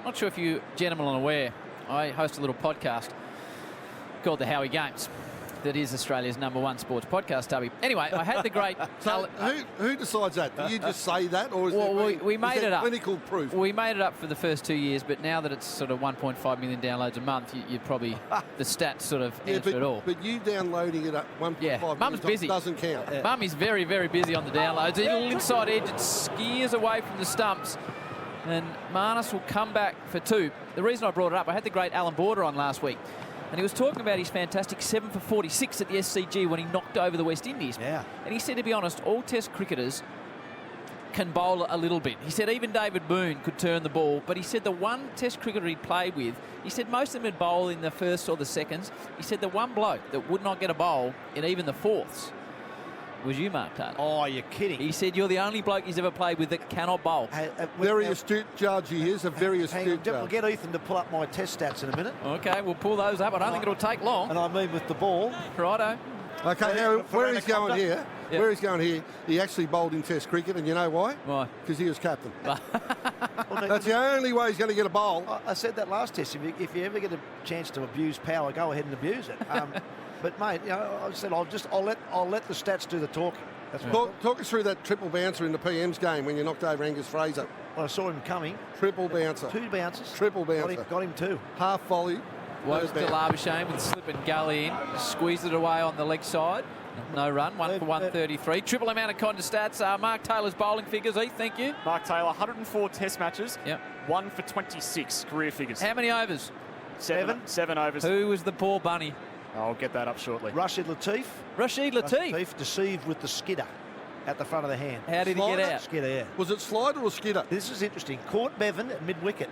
Not sure if you gentlemen are aware, I host a little podcast called the Howie Games. That is Australia's #1 sports podcast, Tubby. Anyway, I had the great... So who decides that? Do you just say that, or is we made it up. Clinical proof? We made it up for the first 2 years, but now that it's sort of 1.5 million downloads a month, you probably... the stats sort of answer it all. But you downloading it at 1.5 million Mum's busy. Doesn't count. Mum is very, very busy on the downloads. A little inside edge, it skiers away from the stumps. And Marnus will come back for 2. The reason I brought it up, I had the great Alan Border on last week. And he was talking about his fantastic 7 for 46 at the SCG when he knocked over the West Indies. Yeah. And he said, to be honest, all Test cricketers can bowl a little bit. He said even David Boone could turn the ball, but he said the one Test cricketer he played with, he said most of them would bowl in the first or the seconds. He said the one bloke that would not get a bowl in even the fourths was you, Mark Taylor. Oh, you're kidding. He said you're the only bloke he's ever played with that cannot bowl. Very astute judge he is, a very astute judge. We'll get Ethan to pull up my test stats in a minute. Okay, we'll pull those up. I don't think it'll take long. And I mean with the ball. Righto. Okay, now where he's going here, Yep. where he's going here, he actually bowled in Test cricket, and you know why? Why? Because he was captain. Well, That's the only way he's going to get a bowl. I said that last test. If you ever get a chance to abuse power, go ahead and abuse it. But mate, you know, I said I'll let the stats do the talking. That's Talk us through that triple bouncer in the PM's game when you knocked over Angus Fraser. Well, I saw him coming. Triple bouncer. 2 bounces. Triple bouncer. Got him 2. Half volley. Woke to Labuschagne with slip and gully in. Squeezed it away on the leg side. No run. 1 for 133. Triple amount of Anaconda stats. Mark Taylor's bowling figures. Heath, thank you. Mark Taylor, 104 Test matches. Yep. 1 for 26 career figures. How many overs? 7 overs. Who was the poor bunny? I'll get that up shortly. Rashid Latif. Rashid Latif. Deceived with the skidder at the front of the hand. How did he get out? Skidder, yeah. Was it slider or skidder? This is interesting. Caught Bevan at mid-wicket.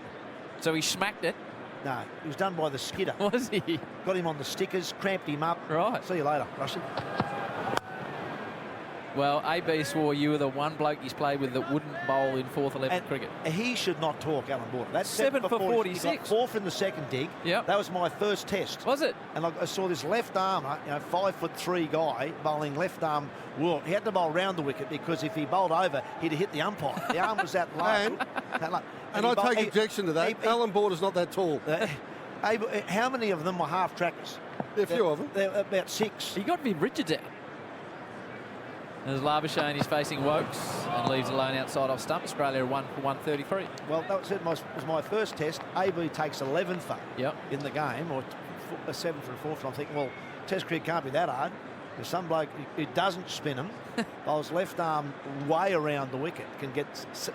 So he smacked it. No, it was done by the skidder. Was he? Got him on the stickers, cramped him up. Right. See you later, Rashid. Well, AB swore you were the one bloke he's played with that wouldn't bowl in 4th 11 cricket. He should not talk, Alan Border. That's 7 for 46. He got 4th in the second dig. Yep. That was my first test. Was it? And I saw this left armer, 5'3" guy bowling left arm. Well, he had to bowl round the wicket because if he bowled over, he'd have hit the umpire. The arm was that low. And I take objection to that. Alan Border's not that tall. How many of them were half trackers? A few of them. About 6. He got to be Richards out. As Labuschagne is facing Wokes and leaves alone outside off stump. Australia 1 for 133. Well, that was my first test. AB takes 11 for in the game, or a 7 for a 4th. I'm thinking, well, Test cricket can't be that hard. There's some bloke who doesn't spin them. Bowls left arm way around the wicket. Can get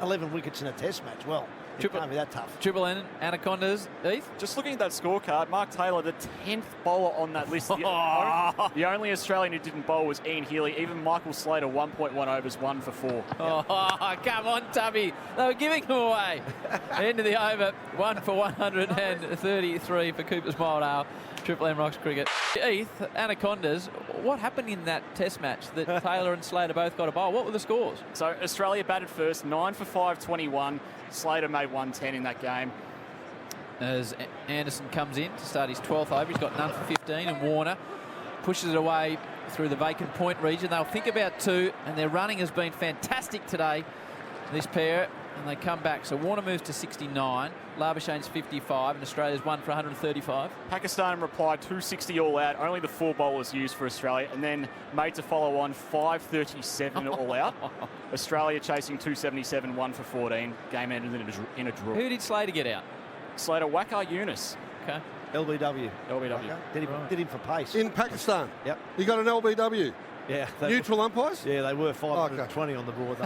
11 wickets in a Test match. Well, it can't be that tough. Triple N, Anacondas, Heath? Just looking at that scorecard, Mark Taylor, the 10th bowler on that list. The only Australian who didn't bowl was Ian Healy. Even Michael Slater, 1.1 overs, 1 for 4. Oh, come on, Tubby. They were giving him away. End of the over, 1 for 133 for Cooper's Mildale. Triple M Rocks cricket. Heath, Anacondas, what happened in that Test match that Taylor and Slater both got a bowl? What were the scores? So Australia batted first, 9 for 521. Slater made 110 in that game. As Anderson comes in to start his 12th over, he's got none for 15, and Warner pushes it away through the vacant point region. They'll think about 2, and their running has been fantastic today, this pair, and they come back. So Warner moves to 69, Labuschagne's 55, and Australia's 1 for 135. Pakistan replied 260 all out, only the 4 bowlers used for Australia, and then made to follow on 537 all out. Australia chasing 277, 1 for 14. Game ended in a draw. Who did Slater get out? Slater, Waqar Yunus. Okay. LBW. LBW. Did him for pace. In Pakistan? Yep. You got an LBW? Yeah. Neutral umpires? Yeah, they were 520 on the board.